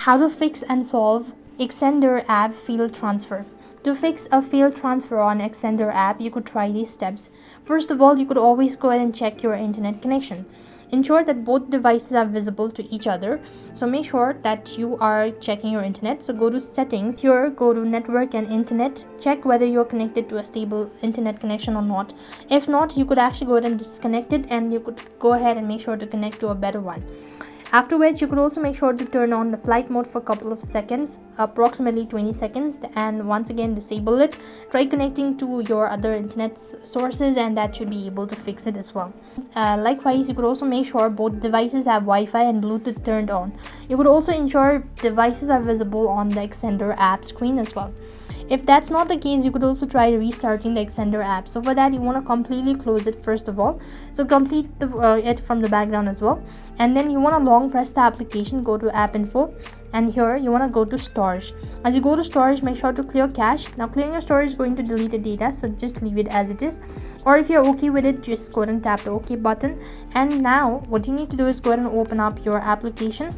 How to fix and solve Xender app failed transfer. To fix a failed transfer on Xender app, you could try these steps. First of all, you could always go ahead and check your internet connection. Ensure that both devices are visible to each other. So make sure that you are checking your internet. So go to settings. Here, go to network and internet. Check whether you're connected to a stable internet connection or not. If not, you could actually go ahead and disconnect it, and you could go ahead and make sure to connect to a better one. After which, you could also make sure to turn on the flight mode for a couple of seconds, approximately 20 seconds, and once again disable it. Try connecting to your other internet sources, and that should be able to fix it as well. Likewise, you could also make sure both devices have Wi-Fi and Bluetooth turned on. You could also ensure devices are visible on the Xender app screen as well. If that's not the case, you could also try restarting the Xender app. So for that, you want to completely close it first of all. So complete it from the background as well, and then you want to long press the application. Go to app info, and here you want to go to storage. As you go to storage, make sure to clear cache. Now clearing your storage is going to delete the data, so just leave it as it is, or if you're okay with it, just go ahead and tap the OK button. And now what you need to do is go ahead and open up your application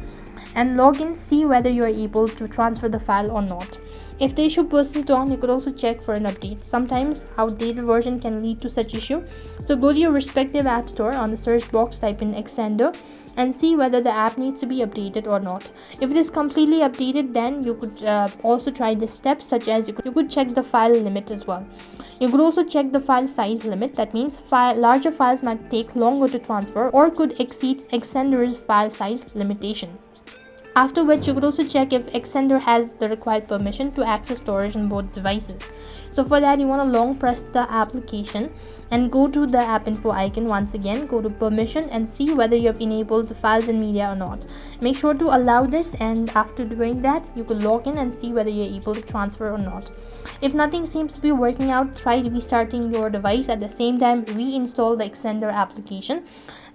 and log in, see whether you are able to transfer the file or not. If the issue persists on, you could also check for an update. Sometimes outdated version can lead to such issue. So go to your respective app store. On the search box, type in Xender and see whether the app needs to be updated or not. If it is completely updated, then you could also try the steps, such as you could check the file limit as well. You could also check the file size limit. That means larger files might take longer to transfer or could exceed Xender's file size limitation. After which, you could also check if Xender has the required permission to access storage on both devices. So for that, you want to long press the application and go to the app info icon. Once again, go to permission and see whether you have enabled the files and media or not. Make sure to allow this, and after doing that, you could log in and see whether you're able to transfer or not. If nothing seems to be working out, try restarting your device. At the same time, reinstall the Xender application,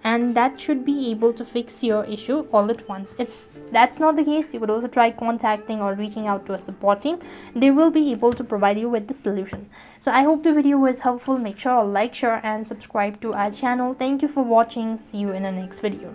and that should be able to fix your issue all at once. If that's not the case, you could also try contacting or reaching out to a support team. They will be able to provide you with the solution. So I hope the video was helpful. Make sure to like, share and subscribe to our channel. Thank you for watching. See you in the next video.